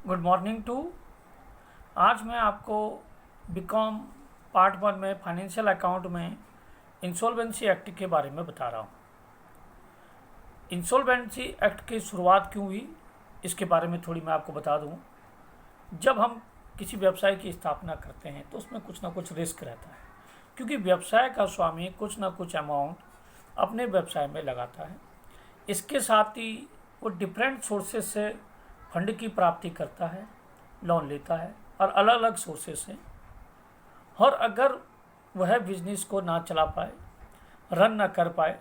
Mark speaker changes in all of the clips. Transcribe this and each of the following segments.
Speaker 1: Good morning to. आज मैं आपको बीकॉम पार्ट 1 में फाइनेंशियल अकाउंट में इंसॉल्वेंसी एक्ट के बारे में बता रहा हूँ। इंसॉल्वेंसी एक्ट की शुरुआत क्यों हुई इसके बारे में थोड़ी मैं आपको बता दूँ। जब हम किसी व्यवसाय की स्थापना करते हैं तो उसमें कुछ ना कुछ रिस्क रहता है, क्योंकि व्यवसाय का स्वामी कुछ ना कुछ अमाउंट अपने व्यवसाय में लगाता है। इसके साथ ही वो डिफरेंट सोर्सेज से फंड की प्राप्ति करता है, लोन लेता है और अलग अलग सोर्सेज से। और अगर वह बिजनेस को ना चला पाए, रन ना कर पाए,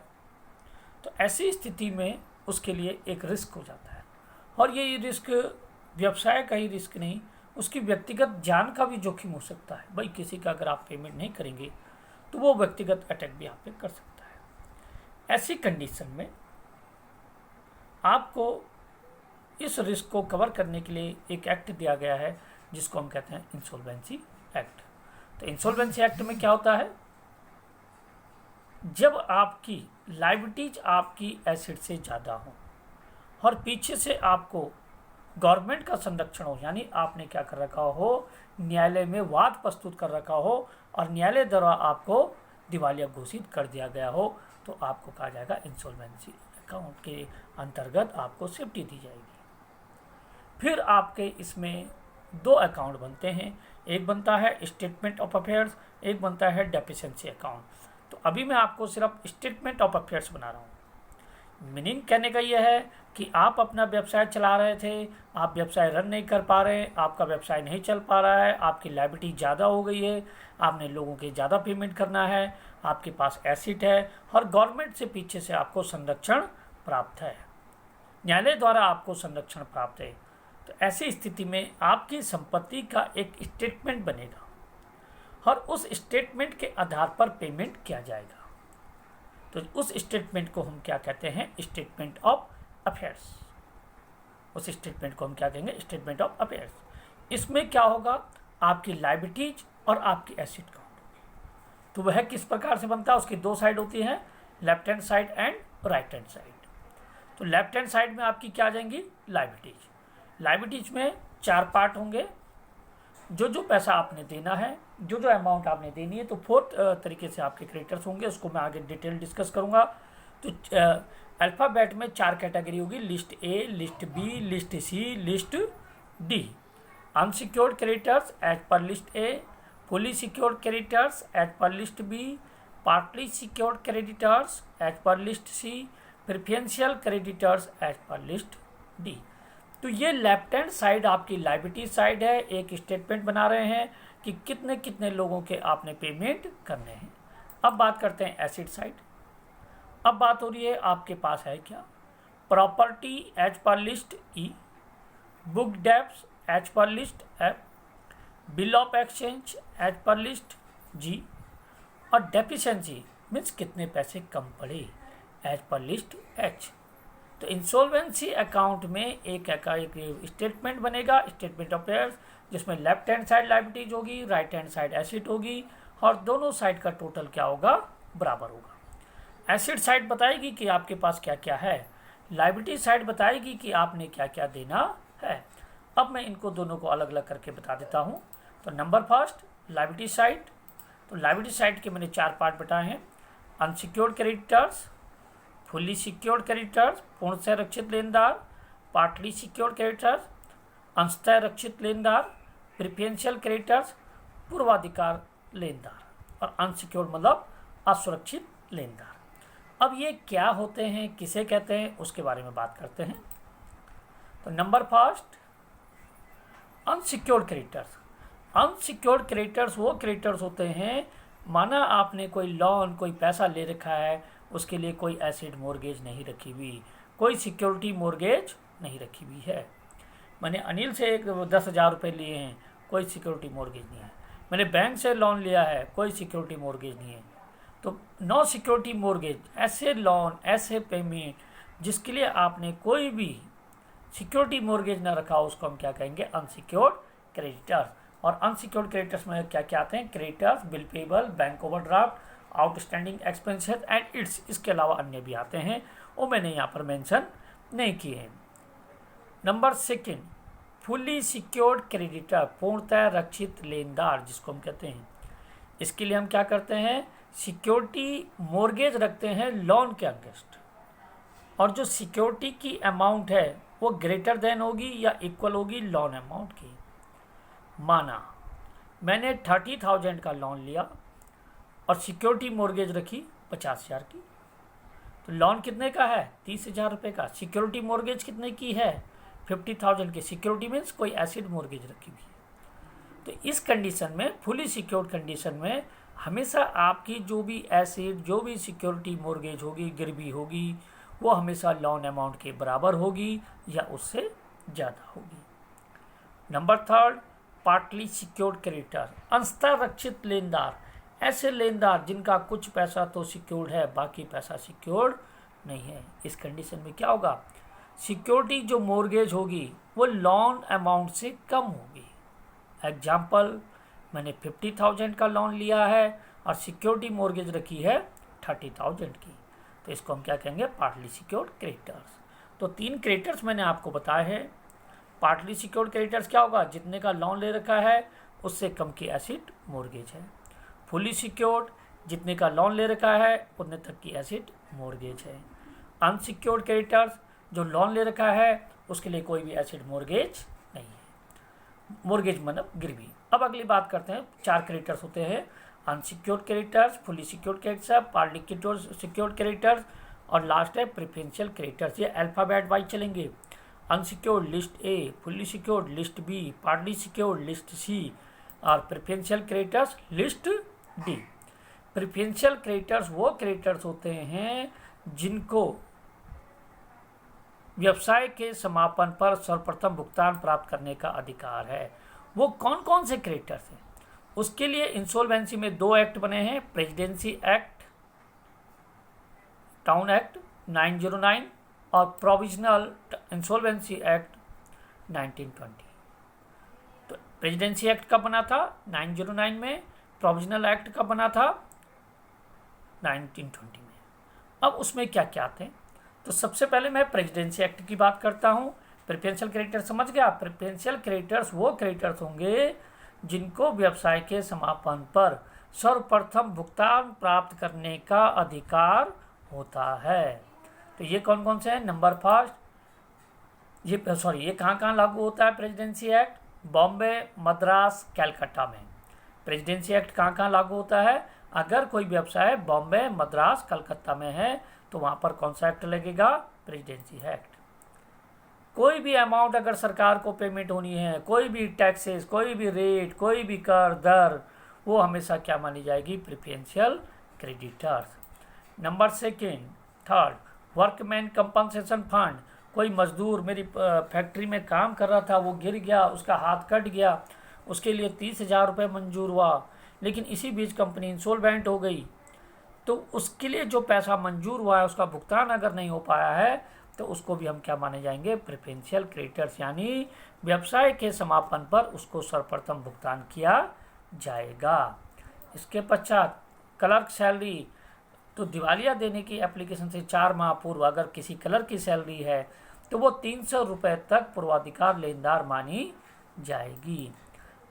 Speaker 1: तो ऐसी स्थिति में उसके लिए एक रिस्क हो जाता है। और ये रिस्क व्यवसाय का ही रिस्क नहीं, उसकी व्यक्तिगत जान का भी जोखिम हो सकता है। भाई किसी का अगर आप पेमेंट नहीं करेंगे तो वो व्यक्तिगत अटैक भी आप पे कर सकता है। ऐसी कंडीशन में आपको इस रिस्क को कवर करने के लिए एक एक्ट दिया गया है जिसको हम कहते हैं इंसॉल्वेंसी एक्ट। तो इंसॉल्वेंसी एक्ट में क्या होता है, जब आपकी लायबिलिटीज आपकी एसेट से ज़्यादा हो और पीछे से आपको गवर्नमेंट का संरक्षण हो, यानी आपने क्या कर रखा हो, न्यायालय में वाद प्रस्तुत कर रखा हो और न्यायालय द्वारा आपको दिवालिया घोषित कर दिया गया हो, तो आपको कहा जाएगा इंसॉल्वेंसी अकाउंट के अंतर्गत आपको सेफ्टी दी जाएगी। फिर आपके इसमें दो अकाउंट बनते हैं, एक बनता है स्टेटमेंट ऑफ अफेयर्स, एक बनता है डेफिशिएंसी अकाउंट। तो अभी मैं आपको सिर्फ स्टेटमेंट ऑफ अफेयर्स बना रहा हूँ। मीनिंग कहने का यह है कि आप अपना व्यवसाय चला रहे थे, आप व्यवसाय रन नहीं कर पा रहे, आपका व्यवसाय नहीं चल पा रहा है, आपकी लायबिलिटी ज़्यादा हो गई है, आपने लोगों के ज़्यादा पेमेंट करना है, आपके पास एसेट है और गवर्नमेंट से पीछे से आपको संरक्षण प्राप्त है, न्यायालय द्वारा आपको संरक्षण प्राप्त है। तो ऐसी स्थिति में आपकी संपत्ति का एक स्टेटमेंट बनेगा और उस स्टेटमेंट के आधार पर पेमेंट किया जाएगा। तो उस स्टेटमेंट को हम क्या कहते हैं, स्टेटमेंट ऑफ अफेयर्स। उस स्टेटमेंट को हम क्या कहेंगे, स्टेटमेंट ऑफ अफेयर्स। इसमें क्या होगा, आपकी लायबिलिटीज और आपकी एसेट काउंट होगी। तो वह किस प्रकार से बनता है, उसकी दो साइड होती हैं, left hand side and right hand side. तो लेफ्ट हैंड साइड में आपकी क्या आ जाएंगी, लायबिलिटीज। लायबिलिटीज में चार पार्ट होंगे, जो जो पैसा आपने देना है, जो जो अमाउंट आपने देनी है। तो फोर्थ तरीके से आपके क्रेडिटर्स होंगे, उसको मैं आगे डिटेल डिस्कस करूंगा। तो अल्फ़ाबेट में चार कैटेगरी होगी, list A, list B, list C, list D. Unsecured creditors as per list A, fully secured creditors as per list B, partly secured creditors as per list C, preferential creditors as per list D. तो ये left hand side आपकी liability side है। एक statement बना रहे हैं कि कितने कितने लोगों के आपने पेमेंट करने हैं। अब बात करते हैं एसेट साइड। अब बात हो रही है आपके पास है क्या, property as per list E, book debts as per list F, bill of exchange as per list G, और डेफिशिएंसी मीन्स कितने पैसे कम पड़े एज पर लिस्ट एच। तो इंसॉल्वेंसी अकाउंट में एक स्टेटमेंट बनेगा, स्टेटमेंट ऑफ अफेयर्स, जिसमें लेफ्ट हैंड साइड लायबिलिटीज होगी, राइट हैंड साइड एसेट होगी और दोनों साइड का टोटल क्या होगा, बराबर होगा। एसेट साइड बताएगी कि आपके पास क्या क्या है, लायबिलिटी साइड बताएगी कि आपने क्या क्या देना है। अब मैं इनको दोनों को अलग अलग करके बता देता हूँ। तो नंबर फर्स्ट, लायबिलिटी साइड। तो लायबिलिटी साइड के मैंने चार पार्ट बताए हैं, unsecured creditors, fully secured creditors पूर्ण से रक्षित लेनदार, पार्टली सिक्योर्ड क्रेडिटर्स अंशतः रक्षित लेनदार, प्रेफरेंशियल क्रेडिटर्स पूर्वाधिकार लेनदार, और अनसिक्योर्ड मतलब असुरक्षित लेनदार। अब ये क्या होते हैं, किसे कहते हैं, उसके बारे में बात करते हैं। तो number first, unsecured creditors. Unsecured creditors वो क्रेडिटर्स होते हैं, माना आपने कोई लोन, कोई पैसा ले रखा है, उसके लिए कोई एसिड मोर्गेज नहीं रखी हुई, कोई सिक्योरिटी मोर्गेज नहीं रखी हुई है। मैंने अनिल से 10,000 रुपये लिए हैं, कोई सिक्योरिटी मोर्गेज नहीं है। मैंने बैंक से लोन लिया है, कोई सिक्योरिटी मोर्गेज नहीं है। तो नो सिक्योरिटी मोर्गेज, ऐसे लोन, ऐसे पेमेंट जिसके लिए आपने कोई भी सिक्योरिटी मोर्गेज ना रखा, उसको हम क्या कहेंगे, अनसिक्योर्ड क्रेडिटर्स। और अनसिक्योर्ड क्रेडिटर्स में क्या क्या आते हैं, creditors, bill payable, bank overdraft, outstanding expenses and it's, इसके अलावा अन्य भी आते हैं, वो मैंने यहाँ पर मेंशन नहीं किए हैं। Number second, fully secured creditor, पूर्णतः रक्षित लेनदार जिसको हम कहते हैं। इसके लिए हम क्या करते हैं, सिक्योरिटी मॉर्गेज रखते हैं लोन के अगेंस्ट, और जो सिक्योरिटी की अमाउंट है वो ग्रेटर देन होगी या इक्वल होगी लोन अमाउंट की। माना मैंने 30,000 का लोन लिया और सिक्योरिटी मॉर्गेज रखी 50,000 की, तो लोन कितने का है, 30,000 रुपये का। सिक्योरिटी मॉर्गेज कितने की है, 50,000 की। सिक्योरिटी मीन्स कोई एसिड मॉर्गेज रखी हुई है। तो इस कंडीशन में, फुली सिक्योर्ड कंडीशन में, हमेशा आपकी जो भी एसिड, जो भी सिक्योरिटी मॉर्गेज होगी, गिरवी होगी, वो हमेशा लोन अमाउंट के बराबर होगी या उससे ज़्यादा होगी। नंबर 3, पार्टली सिक्योर्ड क्रेडिटर, अंशतः रक्षित लेनदार, ऐसे लेनदार जिनका कुछ पैसा तो सिक्योर्ड है, बाकी पैसा सिक्योर्ड नहीं है। इस कंडीशन में क्या होगा, सिक्योरिटी जो मॉर्गेज होगी वो लोन अमाउंट से कम होगी। एग्जाम्पल, मैंने 50,000 का लोन लिया है और सिक्योरिटी मॉर्गेज रखी है 30,000 की, तो इसको हम क्या कहेंगे, पार्टली सिक्योर्ड क्रेडिटर्स। तो 3 क्रेडिटर्स मैंने आपको बताए हैं। पार्टली सिक्योर्ड क्रेडिटर्स क्या होगा, जितने का लोन ले रखा है उससे कम की एसिड मॉर्गेज है। फुली सिक्योर्ड, जितने का लोन ले रखा है उतने तक की एसिड मॉर्गेज है। अनसिक्योर्ड क्रेडिटर्स, जो लोन ले रखा है उसके लिए कोई भी एसिड मॉर्गेज नहीं है, मॉर्गेज मतलब गिरवी। अब अगली बात करते हैं, 4 क्रेडिटर्स होते हैं, unsecured creditors, fully secured creditors, partly secured creditors, और लास्ट है प्रेफरेंशियल क्रेडिटर्स। ये अल्फाबेट वाइज चलेंगे। Unsecured list A, fully secured list B, partly secured list C, और preferential creditors list D. Preferential creditors वो creditors होते हैं जिनको व्यवसाय के समापन पर सर्वप्रथम भुगतान प्राप्त करने का अधिकार है। वो कौन कौन से क्रेडिटर्स हैं, उसके लिए इंसॉल्वेंसी में 2 एक्ट बने हैं, प्रेसिडेंसी एक्ट, टाउन एक्ट 909, और प्रोविजनल इंसॉल्वेंसी एक्ट 1920। तो प्रेसिडेंसी एक्ट कब बना था, 909 में। प्रोविजनल एक्ट कब बना था, 1920 में। अब उसमें क्या क्या आते हैं, तो सबसे पहले मैं प्रेसिडेंसी एक्ट की बात करता हूँ। प्रेफरेंशियल क्रेडिटर समझ गया। प्रेफरेंशियल क्रेडिटर्स वो क्रेडिटर्स होंगे जिनको व्यवसाय के समापन पर सर्वप्रथम भुगतान प्राप्त करने का अधिकार होता है। तो ये कौन कौन से हैं, नंबर फर्स्ट, ये कहाँ लागू होता है प्रेसिडेंसी एक्ट, बॉम्बे, मद्रास, कैलकाटा में। प्रेसिडेंसी एक्ट कहाँ लागू होता है, अगर कोई व्यवसाय बॉम्बे, मद्रास, कलकत्ता में है तो वहाँ पर कौन सा एक्ट लगेगा, प्रेसिडेंसी एक्ट। कोई भी अमाउंट अगर सरकार को पेमेंट होनी है, कोई भी टैक्सेस, कोई भी रेट, कोई भी कर दर, वो हमेशा क्या मानी जाएगी, preferential creditors. Number 3, workman compensation fund, कोई मजदूर मेरी फैक्ट्री में काम कर रहा था, वो गिर गया, उसका हाथ कट गया, उसके लिए 30,000 रुपये मंजूर हुआ, लेकिन इसी बीच कंपनी इंसॉल्वेंट हो गई, तो उसके लिए जो पैसा मंजूर हुआ है उसका भुगतान अगर नहीं हो पाया है तो उसको भी हम क्या माने जाएंगे, प्रेफरेंशियल क्रेडिटर्स, यानी व्यवसाय के समापन पर उसको सर्वप्रथम भुगतान किया जाएगा। इसके पश्चात क्लर्क सैलरी, तो दिवालिया देने की एप्लीकेशन से 4 माह पूर्व अगर किसी क्लर्क की सैलरी है तो वो 300 रुपये तक पूर्वाधिकार लेनदार मानी जाएगी।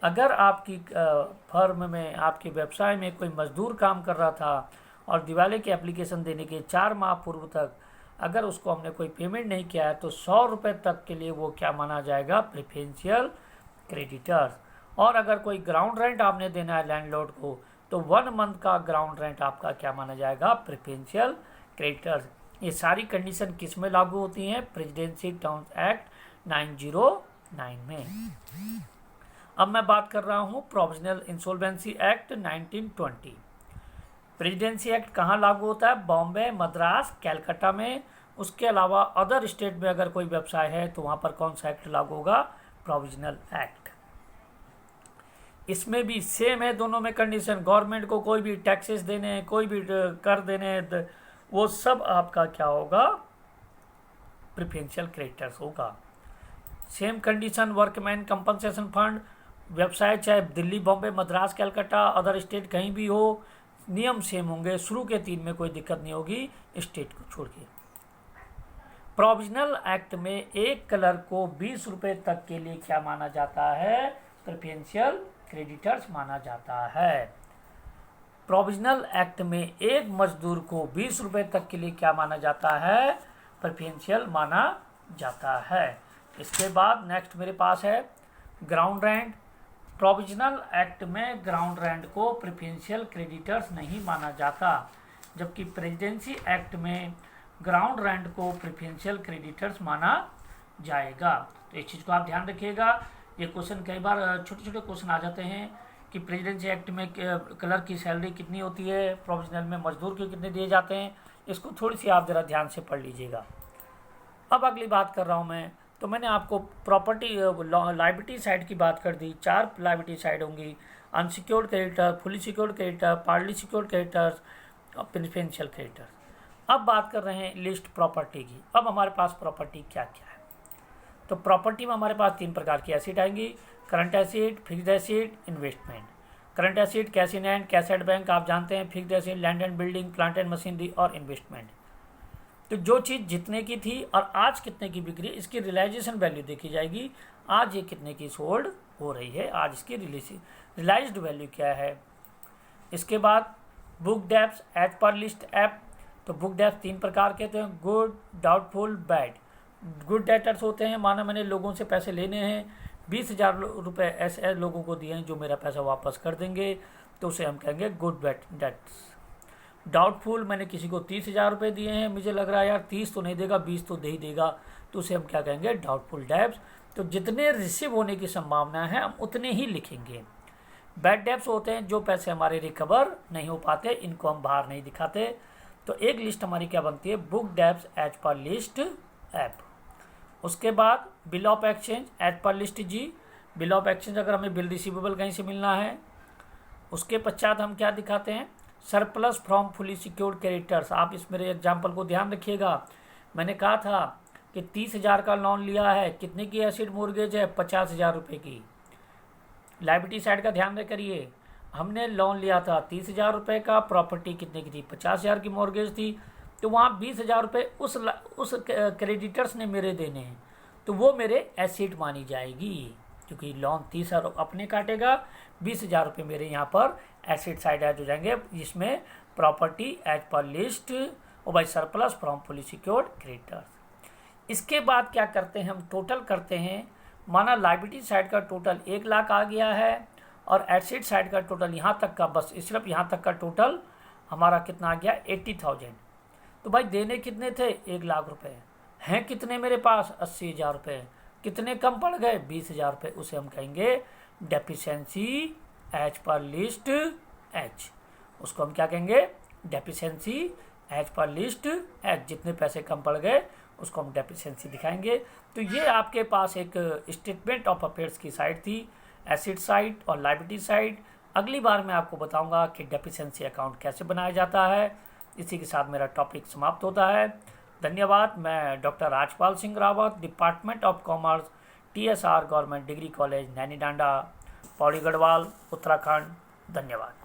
Speaker 1: अगर आपकी फर्म में, आपके व्यवसाय में कोई मजदूर काम कर रहा था और दिवाली की एप्लीकेशन देने के 4 माह पूर्व तक अगर उसको हमने कोई पेमेंट नहीं किया है तो 100 रुपये तक के लिए वो क्या माना जाएगा, प्रेफरेंशियल क्रेडिटर्स। और अगर कोई ग्राउंड रेंट आपने देना है लैंडलॉर्ड को तो 1 मंथ का ग्राउंड रेंट आपका क्या माना जाएगा, प्रेफरेंशियल क्रेडिटर्स। ये सारी कंडीशन किस में लागू होती हैं, प्रेसिडेंसी टाउन एक्ट 909 में। अब मैं बात कर रहा हूँ provisional insolvency act 1920। Presidency act कहाँ लागू होता है, बॉम्बे, मद्रास, कैलकाटा में। उसके अलावा अदर स्टेट में अगर कोई व्यवसाय है तो वहाँ पर कौन सा एक्ट लागू होगा, प्रोविजनल एक्ट। इसमें भी सेम है दोनों में कंडीशन, गवर्नमेंट को कोई भी टैक्सेस देने, कोई भी कर देने, वो सब आपका क्या होगा, प्रेफरेंशियल क्रेडिटर्स होगा। Same condition workman compensation fund, व्यवसाय चाहे दिल्ली, बॉम्बे, मद्रास, कलकत्ता, अदर स्टेट कहीं भी हो, नियम सेम होंगे। शुरू के 3 में कोई दिक्कत नहीं होगी स्टेट को छोड़ के। प्रोविजनल एक्ट में एक कलर को 20 रुपए तक के लिए क्या माना जाता है? प्रेफरेंशियल क्रेडिटर्स माना जाता है। प्रोविजनल एक्ट में एक मजदूर को 20 रुपए तक के लिए क्या माना जाता है? प्रेफरेंशियल माना जाता है। इसके बाद नेक्स्ट मेरे पास है ग्राउंड रेंट। प्रोविजनल एक्ट में ग्राउंड रेंट को प्रेफरेंशियल क्रेडिटर्स नहीं माना जाता, जबकि प्रेसिडेंसी एक्ट में ग्राउंड रेंट को प्रेफरेंशियल क्रेडिटर्स माना जाएगा। तो इस चीज़ को आप ध्यान रखिएगा। ये क्वेश्चन कई बार छोटे छोटे क्वेश्चन आ जाते हैं कि प्रेसिडेंसी एक्ट में कलर की सैलरी कितनी होती है, प्रोविजनल में मजदूर के कितने दिए जाते हैं। इसको थोड़ी सी आप ज़रा ध्यान से पढ़ लीजिएगा। अब अगली बात कर रहा हूँ मैं, तो मैंने आपको प्रॉपर्टी लायबिलिटी साइड की बात कर दी। 4 लायबिलिटी साइड होंगी: unsecured creditor, fully secured creditor, partly secured creditors और प्रेफरेंशियल क्रेडिटर्स। अब बात कर रहे हैं लिस्ट प्रॉपर्टी की। अब हमारे पास प्रॉपर्टी क्या क्या है? तो प्रॉपर्टी में हमारे पास 3 प्रकार की एसेट आएंगी: current asset, fixed asset, investment. Current asset cash in hand, cash at bank, आप जानते हैं। Fixed asset land and building, plant and machinery और इन्वेस्टमेंट। तो जो चीज़ जितने की थी और आज कितने की बिक रही है, इसकी रियलाइजेशन वैल्यू देखी जाएगी। आज ये कितने की सोल्ड हो रही है, आज इसकी रियलाइज्ड वैल्यू क्या है। इसके बाद book debts as per list F. तो बुक डेब्ट्स 3 प्रकार के हैं: good, doubtful, bad. Good debtors होते हैं, माना मैंने लोगों से पैसे लेने हैं, 20,000 रुपये ऐसे लोगों को दिए हैं जो मेरा पैसा वापस कर देंगे, तो उसे हम कहेंगे गुड डेट्स। डाउटफुल, मैंने किसी को 30,000 रुपये दिए हैं, मुझे लग रहा है यार 30 तो नहीं देगा, 20 तो दे ही देगा, तो उसे हम क्या कहेंगे? Doubtful debts. तो जितने रिसीव होने की संभावना है हम उतने ही लिखेंगे। बैड डेब्ट्स होते हैं जो पैसे हमारे रिकवर नहीं हो पाते, इनको हम बाहर नहीं दिखाते। तो एक लिस्ट हमारी क्या बनती है? Book debts as per list F. उसके बाद bill of exchange as per list G. Bill of exchange अगर हमें बिल रिसीवेबल कहीं से मिलना है। उसके पश्चात हम क्या दिखाते हैं? Surplus from fully secured creditors. आप इस मेरे एग्जाम्पल को ध्यान रखिएगा। मैंने कहा था कि 30,000 का लोन लिया है, कितने की एसिड मोर्गेज है? 50,000 रुपये की। लायबिलिटी साइड का ध्यान करिए, हमने लोन लिया था 30,000 रुपये का, प्रॉपर्टी कितने की थी? 50,000 की मॉर्गेज थी। तो वहाँ 20,000 रुपये उस क्रेडिटर्स ने मेरे देने हैं, तो वो मेरे एसेट मानी जाएगी, क्योंकि लोन 30,000 अपने काटेगा, 20,000 रुपये मेरे यहाँ पर एसेट साइड ऐड हो जाएंगे, जिसमें प्रॉपर्टी एज पर लिस्ट और by surplus from fully secured creditors. इसके बाद क्या करते हैं? हम टोटल करते हैं। माना लायबिलिटी साइड का टोटल 1 लाख आ गया है और एसेट साइड का टोटल यहाँ तक का, बस सिर्फ यहाँ तक का टोटल हमारा कितना आ गया? 80,000। तो भाई देने कितने थे? 1 लाख रुपए। हैं कितने मेरे पास? 80,000 रुपये। कितने कम पड़ गए? 20,000 रुपये। उसे हम कहेंगे deficiency as per list H. उसको हम क्या कहेंगे? Deficiency as per list H. जितने पैसे कम पड़ गए उसको हम डेफिशिएंसी दिखाएंगे। तो ये आपके पास एक स्टेटमेंट ऑफ अफेयर्स की साइड थी, एसेट साइड और लायबिलिटी साइड। अगली बार मैं आपको बताऊंगा कि डेफिशिएंसी अकाउंट कैसे बनाया जाता है। इसी के साथ मेरा टॉपिक समाप्त होता है। धन्यवाद। मैं doctor Rajpal Singh Rawat, department of commerce, TSR government degree college, Naini Danda, Pauri Garhwal, Uttarakhand. धन्यवाद।